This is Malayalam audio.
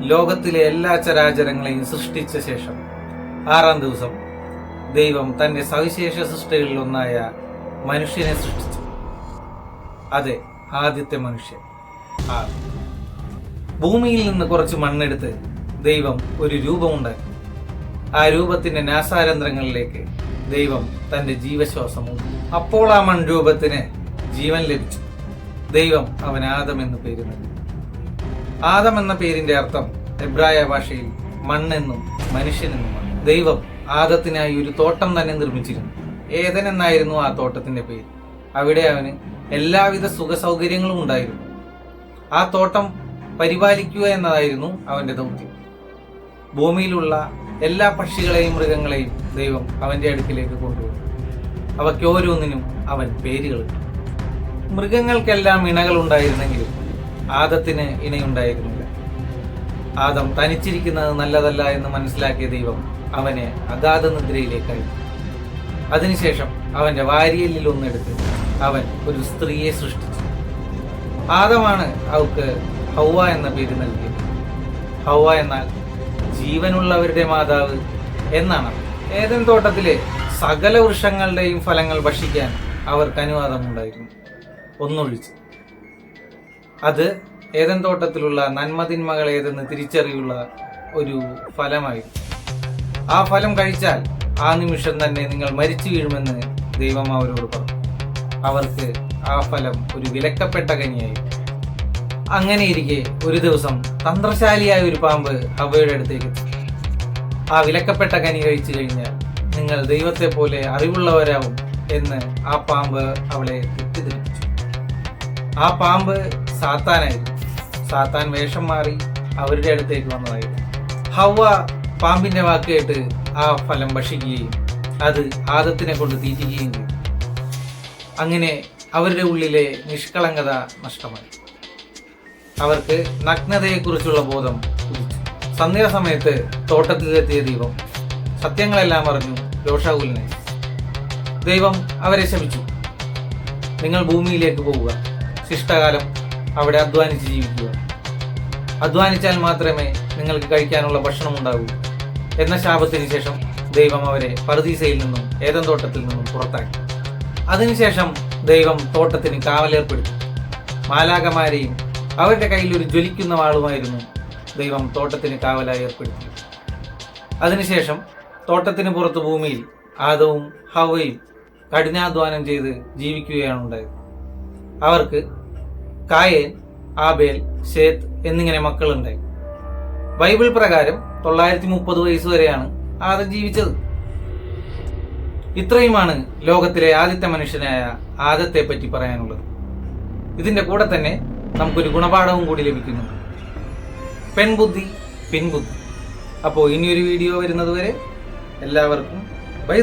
ലോകത്തിലെ എല്ലാ ചരാചരങ്ങളെയും സൃഷ്ടിച്ച ശേഷം 6-ാം ദിവസം ദൈവം തന്റെ സവിശേഷ സൃഷ്ടികളിൽ ഒന്നായ മനുഷ്യനെ സൃഷ്ടിച്ചു. അതെ, ആദ്യത്തെ മനുഷ്യൻ. ഭൂമിയിൽ നിന്ന് കുറച്ച് മണ്ണെടുത്ത് ദൈവം ഒരു രൂപമുണ്ടാക്കി. ആ രൂപത്തിന്റെ നാസാരന്ധ്രങ്ങളിലേക്ക് ദൈവം തന്റെ ജീവശ്വാസം ഊതി. അപ്പോൾ ആ മൺരൂപത്തിന് ജീവൻ ലഭിച്ചു. ദൈവം അവൻ ആദം എന്ന് പേര് നൽകി. ആദം എന്ന പേരിന്റെ അർത്ഥം എബ്രായ ഭാഷയിൽ മണ്ണെന്നും മനുഷ്യനെന്നുമാണ്. ദൈവം ആദത്തിനായി ഒരു തോട്ടം തന്നെ നിർമ്മിച്ചിരുന്നു. ഏദൻ എന്നായിരുന്നു ആ തോട്ടത്തിന്റെ പേര്. അവിടെ അവന് എല്ലാവിധ സുഖ സൗകര്യങ്ങളും ഉണ്ടായിരുന്നു. ആ തോട്ടം പരിപാലിക്കുക എന്നതായിരുന്നു അവന്റെ ദൗത്യം. ഭൂമിയിലുള്ള എല്ലാ പക്ഷികളെയും മൃഗങ്ങളെയും ദൈവം അവന്റെ അടുക്കിലേക്ക് കൊണ്ടുവന്നു. അവയ്ക്ക് ഓരോന്നിനും അവൻ പേരുകൾ. മൃഗങ്ങൾക്കെല്ലാം ഇണകൾ ഉണ്ടായിരുന്നെങ്കിലും ആദത്തിന് ഇണയുണ്ടായിരുന്നില്ല. ആദം തനിച്ചിരിക്കുന്നത് നല്ലതല്ല എന്ന് മനസ്സിലാക്കിയ ദൈവം അവനെ അഗാധ നിദ്രയിലേക്കായി. അതിനുശേഷം അവന്റെ വാരിയലിൽ ഒന്നെടുത്ത് അവൻ ഒരു സ്ത്രീയെ സൃഷ്ടിച്ചു. ആദമാണ് അവൾക്ക് ഹൗവ എന്ന പേര് നൽകിയത്. ഹൗവ എന്നാൽ ജീവനുള്ളവരുടെ മാതാവ് എന്നാണ്. ഏദൻ തോട്ടത്തിലെ സകല വൃക്ഷങ്ങളുടെയും ഫലങ്ങൾ ഭക്ഷിക്കാൻ അവർക്ക് അനുവാദമുണ്ടായിരുന്നു, ഒന്നൊഴിച്ച്. അത് ഏദൻ തോട്ടത്തിലുള്ള നന്മതിന്മകൾ ഏതെന്ന് തിരിച്ചറിയുള്ള ഒരു ഫലമായിരുന്നു. ആ ഫലം കഴിച്ചാൽ ആ നിമിഷം തന്നെ നിങ്ങൾ മരിച്ചു വീഴുമെന്ന് ദൈവം അവരോട് പറഞ്ഞു. അവർക്ക് ആ ഫലം ഒരു വിലക്കപ്പെട്ട കനിയായി. അങ്ങനെയിരിക്കെ ഒരു ദിവസം തന്ത്രശാലിയായ ഒരു പാമ്പ് ഹവ്വയുടെ അടുത്തേക്ക് എത്തി. ആ വിലക്കപ്പെട്ട കനി കഴിച്ചു കഴിഞ്ഞാൽ നിങ്ങൾ ദൈവത്തെ പോലെ അറിവുള്ളവരാവും എന്ന് ആ പാമ്പ് അവളെ തെറ്റിദ്ധരിപ്പിച്ചു. ആ പാമ്പ് സാത്താനായിരുന്നു. സാത്താൻ വേഷം മാറി അവരുടെ അടുത്തേക്ക് വന്നതായിരുന്നു. ഹവ്വ പാമ്പിന്റെ വാക്ക് കേട്ട് ആ ഫലം ഭക്ഷിക്കുകയും അത് ആദത്തിനെ കൊണ്ട് തീറ്റിക്കുകയും ചെയ്തു. അങ്ങനെ അവരുടെ ഉള്ളിലെ നിഷ്കളങ്കത നഷ്ടമായി. അവർക്ക് നഗ്നതയെക്കുറിച്ചുള്ള ബോധം ഉദിച്ചു. സന്ധ്യാസമയത്ത് തോട്ടത്തിലെത്തിയ ദൈവം സത്യങ്ങളെല്ലാം അറിഞ്ഞു രോഷാകുലനായി. ദൈവം അവരെ ശപിച്ചു. നിങ്ങൾ ഭൂമിയിലേക്ക് പോവുക, ശിഷ്ടകാലം അവിടെ അധ്വാനിച്ച് ജീവിക്കുക. അധ്വാനിച്ചാൽ മാത്രമേ നിങ്ങൾക്ക് കഴിക്കാനുള്ള ഭക്ഷണം ഉണ്ടാകൂ എന്ന ശാപത്തിന് ശേഷം ദൈവം അവരെ പറുദീസയിൽ നിന്നും ഏദൻ തോട്ടത്തിൽ നിന്നും പുറത്താക്കി. അതിനുശേഷം ദൈവം തോട്ടത്തിന് കാവലേർപ്പെടുത്തി. മാലാഖമാരെയും അവരുടെ കയ്യിൽ ഒരു ജ്വലിക്കുന്ന വാളുമായിരുന്നു ദൈവം തോട്ടത്തിന് കാവലായി ഏർപ്പെടുത്തി. അതിനുശേഷം തോട്ടത്തിന് പുറത്ത് ഭൂമിയിൽ ആദവും ഹവ്വയും കഠിനാധ്വാനം ചെയ്ത് ജീവിക്കുകയാണ് ഉണ്ടായത്. അവർക്ക് കായേൻ, ആബേൽ, ശേത്ത് എന്നിങ്ങനെ മക്കളുണ്ടായി. ബൈബിൾ പ്രകാരം 930 വയസ്സ് വരെയാണ് ആദം ജീവിച്ചത്. ഇത്രയുമാണ് ലോകത്തിലെ ആദ്യത്തെ മനുഷ്യനായ ആദത്തെ പറ്റി പറയാനുള്ളത്. ഇതിന്റെ കൂടെ തന്നെ നമുക്കൊരു ഗുണപാഠവും കൂടി ലഭിക്കുന്നു: പെൺബുദ്ധി പിൻബുദ്ധി. അപ്പോൾ ഇനിയൊരു വീഡിയോ വരുന്നത് വരെ എല്ലാവർക്കും ബൈ.